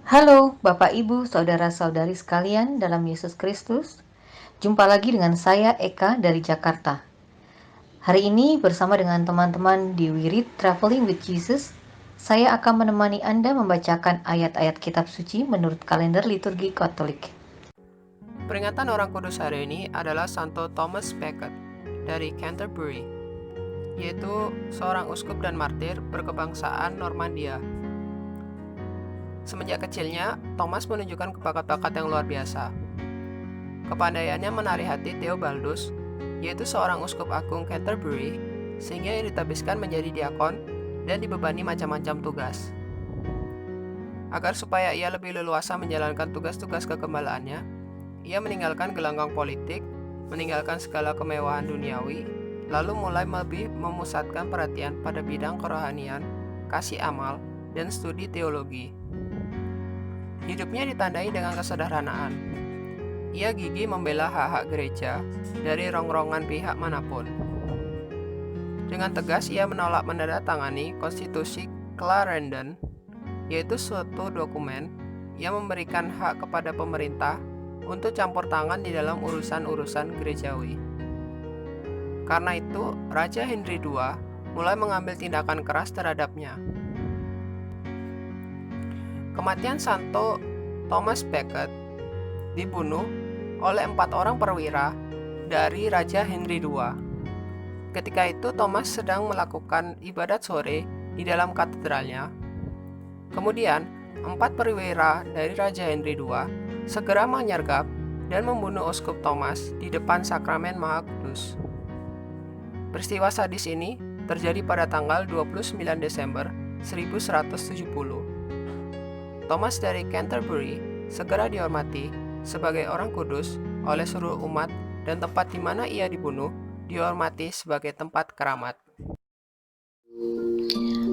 Halo Bapak Ibu, Saudara-saudari sekalian dalam Yesus Kristus. Jumpa lagi dengan saya Eka dari Jakarta. Hari ini bersama dengan teman-teman di We Read Traveling with Jesus, saya akan menemani Anda membacakan ayat-ayat kitab suci menurut kalender liturgi Katolik. Peringatan orang kudus hari ini adalah Santo Thomas Becket dari Canterbury, yaitu seorang uskup dan martir berkebangsaan Normandia. Semenjak kecilnya, Thomas menunjukkan bakat-bakat yang luar biasa. Kepandaiannya menarik hati Theobaldus, yaitu seorang uskup agung Canterbury, sehingga ia ditabiskan menjadi diakon dan dibebani macam-macam tugas. Agar supaya ia lebih leluasa menjalankan tugas-tugas kegembalaannya, ia meninggalkan gelanggang politik, meninggalkan segala kemewahan duniawi, lalu mulai lebih memusatkan perhatian pada bidang kerohanian, kasih amal, dan studi teologi. Hidupnya ditandai dengan kesederhanaan. Ia gigih membela hak-hak gereja dari rongrongan pihak manapun. Dengan tegas ia menolak menandatangani konstitusi Clarendon, yaitu suatu dokumen yang memberikan hak kepada pemerintah untuk campur tangan di dalam urusan-urusan gerejawi. Karena itu, Raja Henry II mulai mengambil tindakan keras terhadapnya. Kematian Santo Thomas Becket dibunuh oleh 4 orang perwira dari Raja Henry II. Ketika itu Thomas sedang melakukan ibadat sore di dalam katedralnya. Kemudian, 4 perwira dari Raja Henry II segera menyergap dan membunuh Uskup Thomas di depan Sakramen Maha Kudus. Peristiwa sadis ini terjadi pada tanggal 29 Desember 1170. Thomas dari Canterbury segera dihormati sebagai orang kudus oleh seluruh umat dan tempat di mana ia dibunuh dihormati sebagai tempat keramat.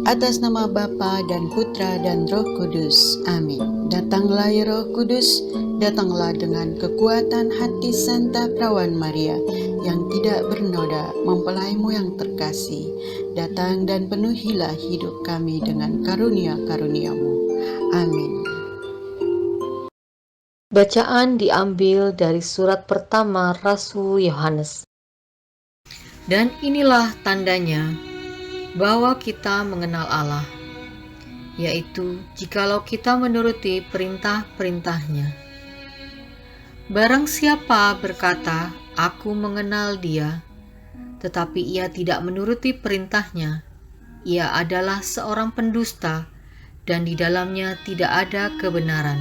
Atas nama Bapa dan Putra dan Roh Kudus. Amin. Datanglah ya Roh Kudus, datanglah dengan kekuatan hati Santa Perawan Maria yang tidak bernoda, mempelaimu yang terkasih. Datang dan penuhilah hidup kami dengan karunia-karuniamu. Amin. Bacaan diambil dari surat pertama Rasul Yohanes. Dan inilah tandanya bahwa kita mengenal Allah, yaitu jikalau kita menuruti perintah-perintahnya. Barang siapa berkata, "Aku mengenal Dia," tetapi ia tidak menuruti perintahnya, ia adalah seorang pendusta dan di dalamnya tidak ada kebenaran.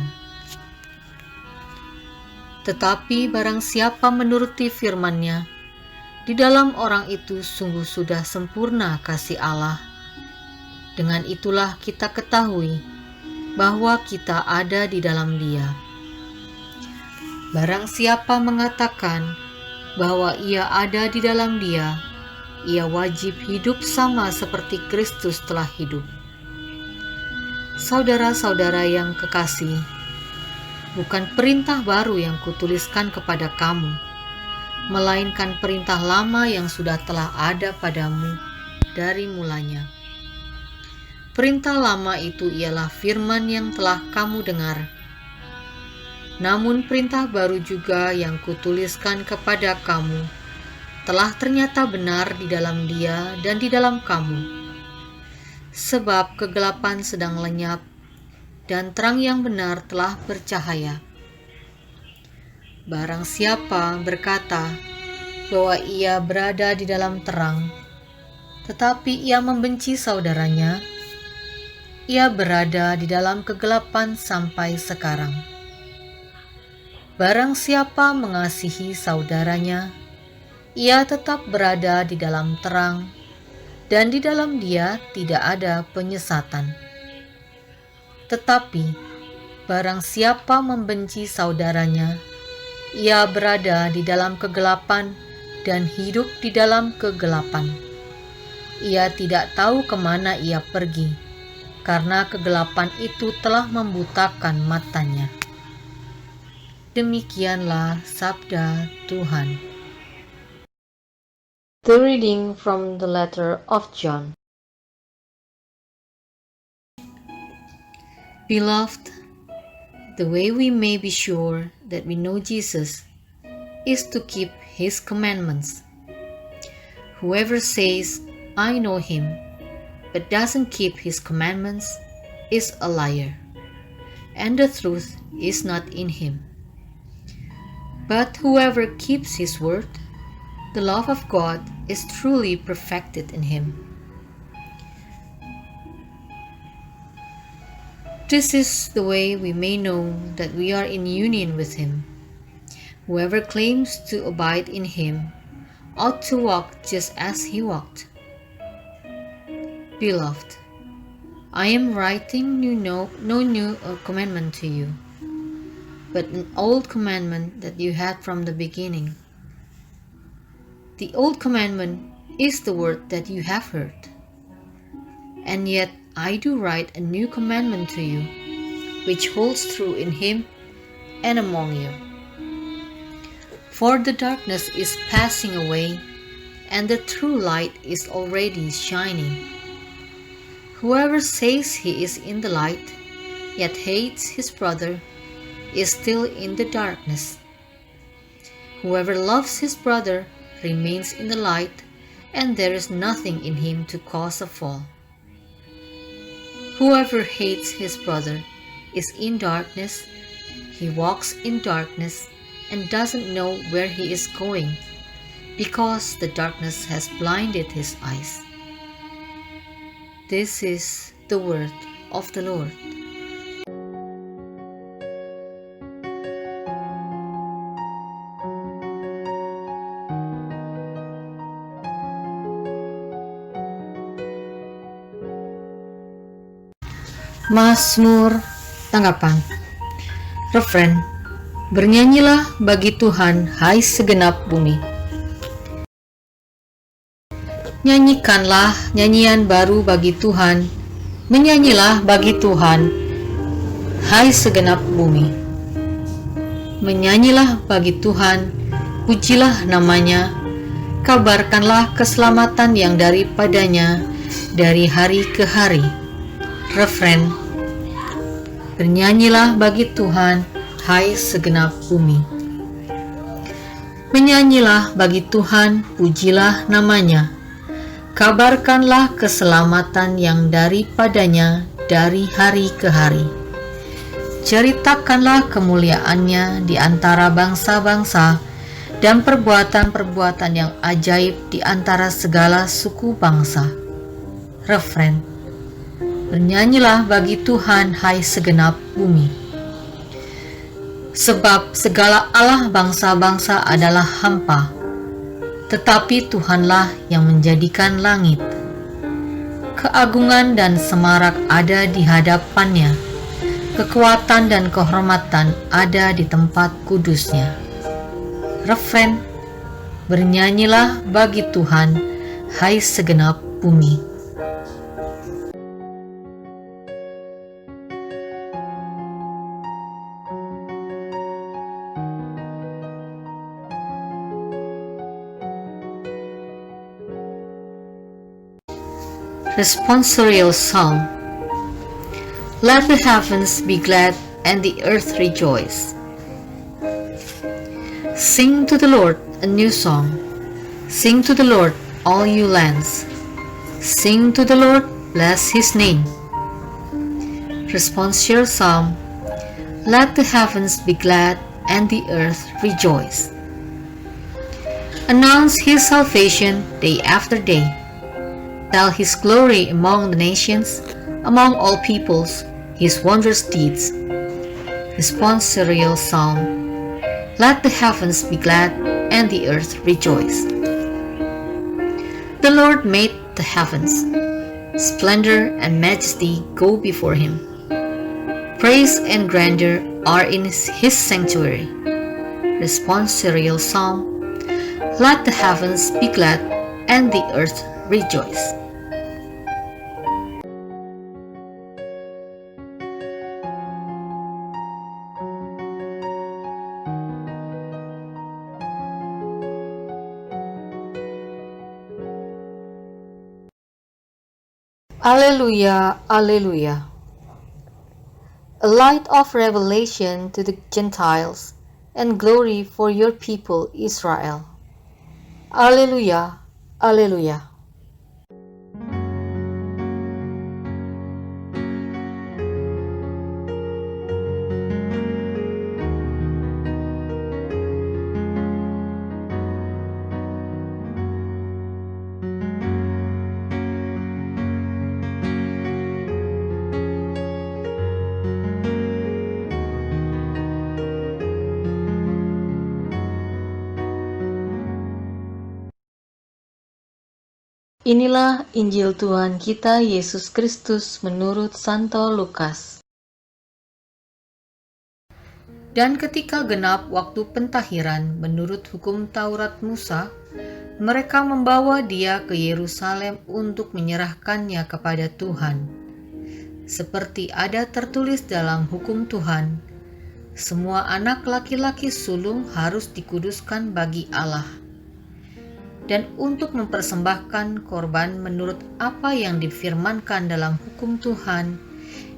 Tetapi barang siapa menuruti firman-Nya, di dalam orang itu sungguh sudah sempurna kasih Allah. Dengan itulah kita ketahui bahwa kita ada di dalam Dia. Barang siapa mengatakan bahwa ia ada di dalam Dia, ia wajib hidup sama seperti Kristus telah hidup. Saudara-saudara yang kekasih, bukan perintah baru yang kutuliskan kepada kamu, melainkan perintah lama yang sudah telah ada padamu dari mulanya. Perintah lama itu ialah firman yang telah kamu dengar. Namun perintah baru juga yang kutuliskan kepada kamu telah ternyata benar di dalam Dia dan di dalam kamu. Sebab kegelapan sedang lenyap dan terang yang benar telah bercahaya. Barang siapa berkata bahwa ia berada di dalam terang, tetapi ia membenci saudaranya, ia berada di dalam kegelapan sampai sekarang. Barang siapa mengasihi saudaranya, ia tetap berada di dalam terang, dan di dalam dia tidak ada penyesatan. Tetapi barang siapa membenci saudaranya, ia berada di dalam kegelapan dan hidup di dalam kegelapan. Ia tidak tahu kemana ia pergi, karena kegelapan itu telah membutakan matanya. Demikianlah sabda Tuhan. The reading from the letter of John. Beloved, The way we may be sure that we know Jesus is to keep His commandments. Whoever says, "I know Him," but doesn't keep His commandments is a liar, and the truth is not in him. But whoever keeps His word, the love of God is truly perfected in him. This is the way we may know that we are in union with Him. Whoever claims to abide in Him ought to walk just as He walked. Beloved, I am writing no new commandment to you, but an old commandment that you had from the beginning. The old commandment is the word that you have heard. And yet I do write a new commandment to you, which holds true in Him and among you. For the darkness is passing away, and the true light is already shining. Whoever says he is in the light, yet hates his brother, is still in the darkness. Whoever loves his brother remains in the light, and there is nothing in him to cause a fall. Whoever hates his brother is in darkness. He walks in darkness and doesn't know where he is going, because the darkness has blinded his eyes. This is the word of the Lord. Mazmur tanggapan. Refren. Bernyanyilah bagi Tuhan, hai segenap bumi. Nyanyikanlah nyanyian baru bagi Tuhan. Menyanyilah bagi Tuhan, hai segenap bumi. Menyanyilah bagi Tuhan, pujilah namanya. Kabarkanlah keselamatan yang daripadanya dari hari ke hari. Refren. Bernyanyilah bagi Tuhan, hai segenap bumi. Menyanyilah bagi Tuhan, pujilah namanya. Kabarkanlah keselamatan yang daripadanya dari hari ke hari. Ceritakanlah kemuliaannya di antara bangsa-bangsa dan perbuatan-perbuatan yang ajaib di antara segala suku bangsa. Refren. Bernyanyilah bagi Tuhan, hai segenap bumi. Sebab segala Allah bangsa-bangsa adalah hampa, tetapi Tuhanlah yang menjadikan langit. Keagungan dan semarak ada di hadapannya, kekuatan dan kehormatan ada di tempat kudusnya. Refren. Bernyanyilah bagi Tuhan, hai segenap bumi. Responsorial Psalm. Let the heavens be glad and the earth rejoice. Sing to the Lord a new song. Sing to the Lord, all you lands. Sing to the Lord, bless His name. Responsorial Psalm. Let the heavens be glad and the earth rejoice. Announce His salvation day after day. Tell His glory among the nations, among all peoples, His wondrous deeds. Responsorial Psalm. Let the heavens be glad and the earth rejoice. The Lord made the heavens. Splendor and majesty go before Him. Praise and grandeur are in His sanctuary. Responsorial Psalm. Let the heavens be glad and the earth rejoice. Alleluia, alleluia. a light of revelation to the Gentiles, and glory for your people Israel. Alleluia, Alleluia. Inilah Injil Tuhan kita Yesus Kristus menurut Santo Lukas. Dan ketika genap waktu pentahiran menurut hukum Taurat Musa, mereka membawa dia ke Yerusalem untuk menyerahkannya kepada Tuhan. Seperti ada tertulis dalam hukum Tuhan, semua anak laki-laki sulung harus dikuduskan bagi Allah. Dan untuk mempersembahkan korban menurut apa yang difirmankan dalam hukum Tuhan,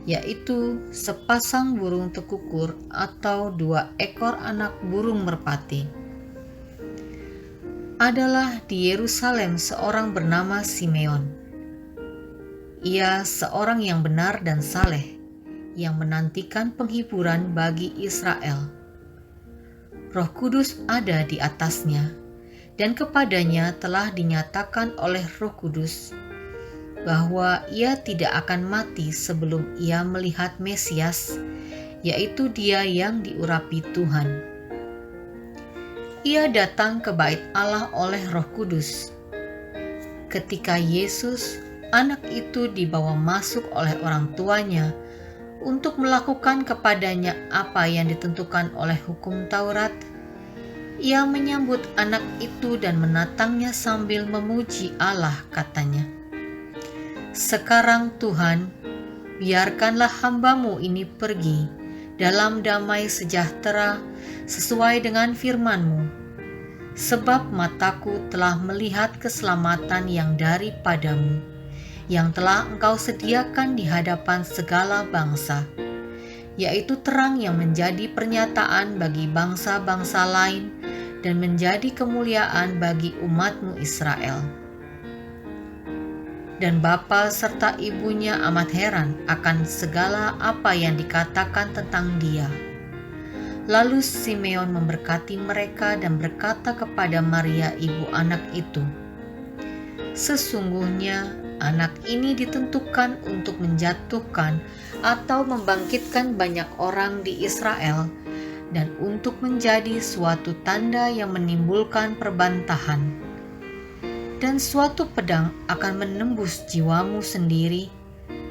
yaitu sepasang burung tekukur atau 2 ekor anak burung merpati. Adalah di Yerusalem seorang bernama Simeon. Ia seorang yang benar dan saleh, yang menantikan penghiburan bagi Israel. Roh Kudus ada di atasnya, dan kepadanya telah dinyatakan oleh Roh Kudus bahwa ia tidak akan mati sebelum ia melihat Mesias, yaitu Dia yang diurapi Tuhan. Ia datang ke bait Allah oleh Roh Kudus. Ketika Yesus, anak itu dibawa masuk oleh orang tuanya untuk melakukan kepadanya apa yang ditentukan oleh hukum Taurat, ia menyambut anak itu dan menatangnya sambil memuji Allah, katanya, "Sekarang Tuhan, biarkanlah hamba-Mu ini pergi dalam damai sejahtera sesuai dengan firman-Mu, sebab mataku telah melihat keselamatan yang daripada-Mu, yang telah Engkau sediakan di hadapan segala bangsa, yaitu terang yang menjadi pernyataan bagi bangsa-bangsa lain dan menjadi kemuliaan bagi umat-Mu Israel." Dan bapa serta ibunya amat heran akan segala apa yang dikatakan tentang dia. Lalu Simeon memberkati mereka dan berkata kepada Maria ibu anak itu, "Sesungguhnya anak ini ditentukan untuk menjatuhkan atau membangkitkan banyak orang di Israel, dan untuk menjadi suatu tanda yang menimbulkan perbantahan. Dan suatu pedang akan menembus jiwamu sendiri,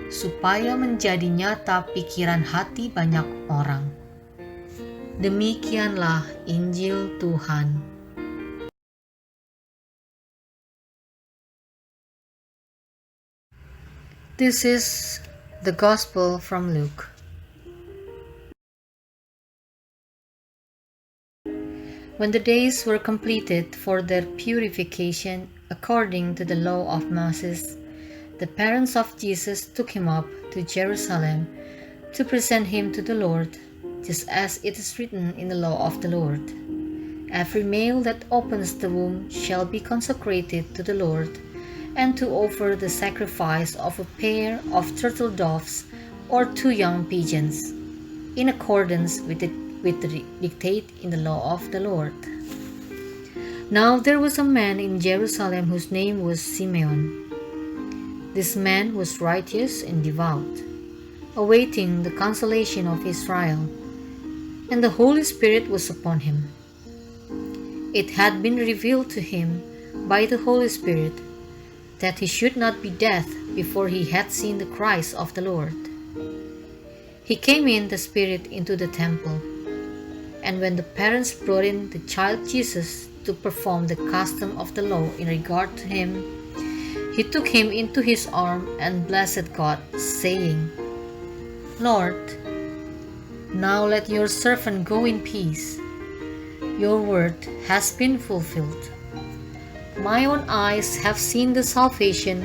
supaya menjadi nyata pikiran hati banyak orang." Demikianlah Injil Tuhan. This is the Gospel from Luke. When the days were completed for their purification according to the law of Moses, the parents of Jesus took him up to Jerusalem to present him to the Lord, just as it is written in the law of the Lord. Every male that opens the womb shall be consecrated to the Lord, and to offer the sacrifice of a pair of turtle doves or 2 young pigeons, in accordance with the dictate in the law of the Lord. Now there was a man in Jerusalem whose name was Simeon. This man was righteous and devout, awaiting the consolation of Israel, and the Holy Spirit was upon him. It had been revealed to him by the Holy Spirit that he should not be deaf before he had seen the Christ of the Lord. He came in the Spirit into the temple, and when the parents brought in the child Jesus to perform the custom of the law in regard to him, he took him into his arms and blessed God, saying, "Lord, now let your servant go in peace. Your word has been fulfilled. My own eyes have seen the salvation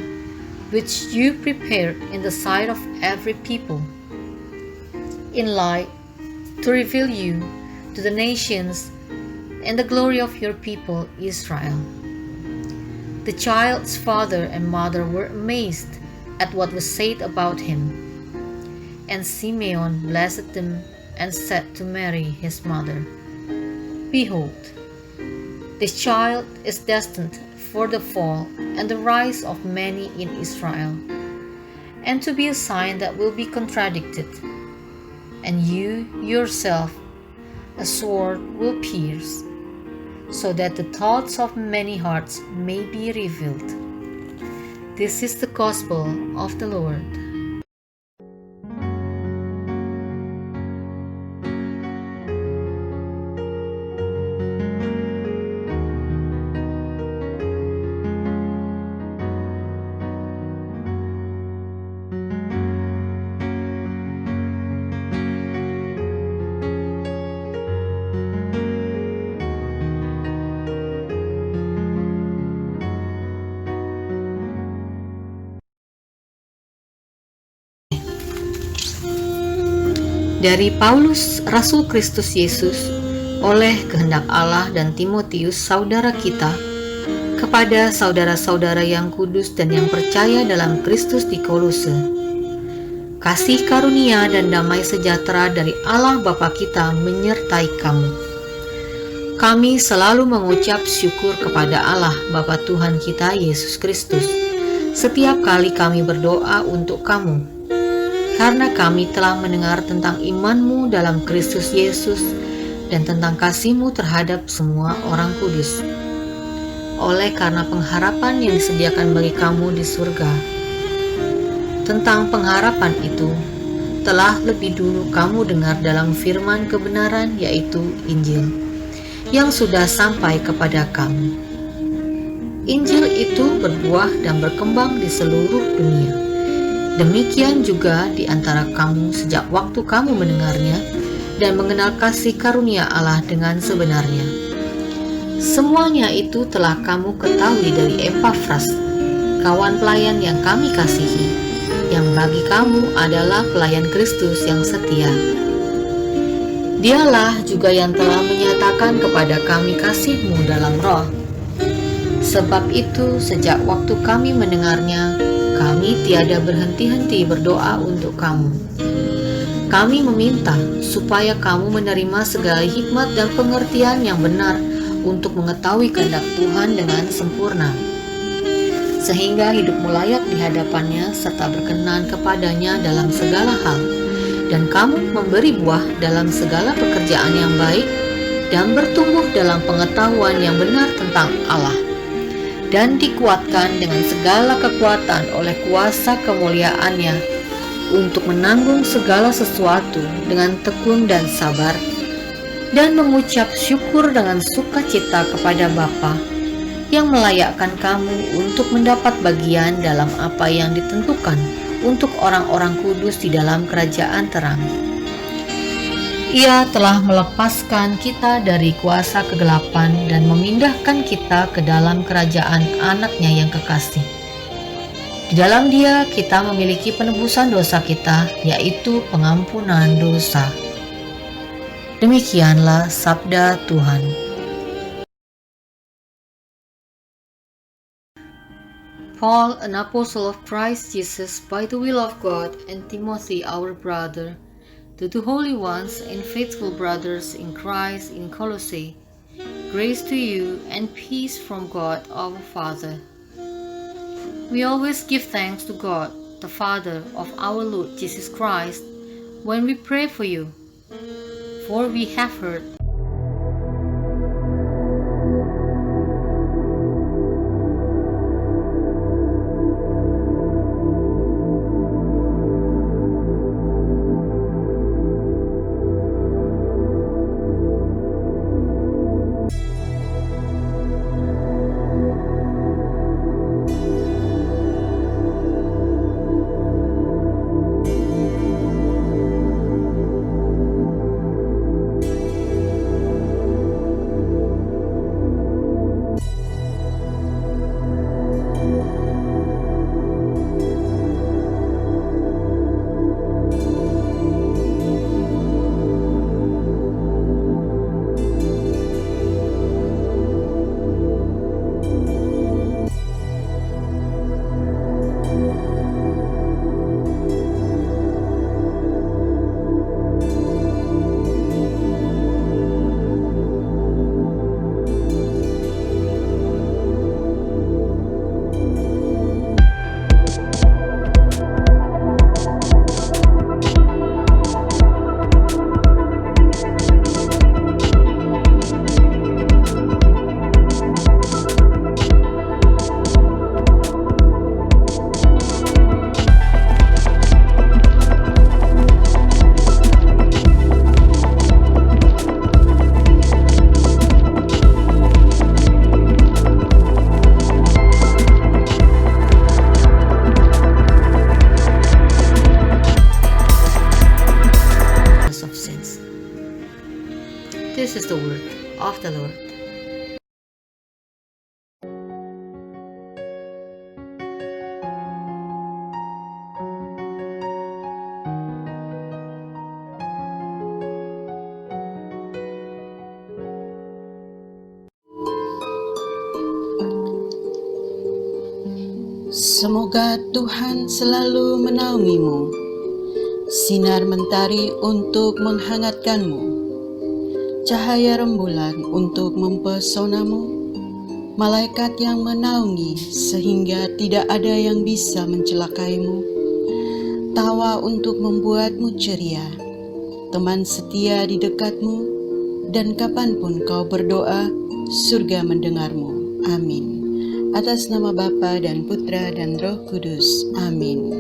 which you prepared in the sight of every people, in light to reveal you to the nations and the glory of your people Israel." The child's father and mother were amazed at what was said about him. And Simeon blessed them and said to Mary his mother, "Behold, this child is destined for the fall and the rise of many in Israel, and to be a sign that will be contradicted. And you yourself a sword will pierce, so that the thoughts of many hearts may be revealed." This is the gospel of the Lord. Dari Paulus, Rasul Kristus Yesus, oleh kehendak Allah dan Timotius, saudara kita, kepada saudara-saudara yang kudus dan yang percaya dalam Kristus di Kolose. Kasih karunia dan damai sejahtera dari Allah Bapa kita menyertai kamu. Kami selalu mengucap syukur kepada Allah Bapa Tuhan kita Yesus Kristus setiap kali kami berdoa untuk kamu, karena kami telah mendengar tentang imanmu dalam Kristus Yesus dan tentang kasihmu terhadap semua orang kudus. Oleh karena pengharapan yang disediakan bagi kamu di surga. Tentang pengharapan itu, telah lebih dulu kamu dengar dalam firman kebenaran, yaitu Injil, yang sudah sampai kepada kamu. Injil itu berbuah dan berkembang di seluruh dunia. Demikian juga di antara kamu sejak waktu kamu mendengarnya dan mengenal kasih karunia Allah dengan sebenarnya. Semuanya itu telah kamu ketahui dari Epafras, kawan pelayan yang kami kasihi, yang bagi kamu adalah pelayan Kristus yang setia. Dialah juga yang telah menyatakan kepada kami kasih-Mu dalam roh. Sebab itu, sejak waktu kami mendengarnya, kami tiada berhenti-henti berdoa untuk kamu. Kami meminta supaya kamu menerima segala hikmat dan pengertian yang benar untuk mengetahui kehendak Tuhan dengan sempurna, sehingga hidupmu layak di hadapannya serta berkenan kepadanya dalam segala hal, dan kamu memberi buah dalam segala pekerjaan yang baik dan bertumbuh dalam pengetahuan yang benar tentang Allah, dan dikuatkan dengan segala kekuatan oleh kuasa kemuliaan-Nya untuk menanggung segala sesuatu dengan tekun dan sabar, dan mengucap syukur dengan sukacita kepada Bapa yang melayakkan kamu untuk mendapat bagian dalam apa yang ditentukan untuk orang-orang kudus di dalam kerajaan terang. Ia telah melepaskan kita dari kuasa kegelapan dan memindahkan kita ke dalam kerajaan Anak-Nya yang kekasih. Di dalam Dia kita memiliki penebusan dosa kita, yaitu pengampunan dosa. Demikianlah sabda Tuhan. Paul, an apostle of Christ Jesus by the will of God, and Timothy, our brother, to the holy ones and faithful brothers in Christ in Colossae, grace to you and peace from God our Father. We always give thanks to God, the Father of our Lord Jesus Christ, when we pray for you, for we have heard This is the word of the Lord. Semoga Tuhan selalu menaungimu, sinar mentari untuk menghangatkanmu, cahaya rembulan untuk mempesonamu, malaikat yang menaungi sehingga tidak ada yang bisa mencelakaimu, tawa untuk membuatmu ceria, teman setia di dekatmu, dan kapanpun kau berdoa, surga mendengarmu. Amin. Atas nama Bapa dan Putra dan Roh Kudus. Amin.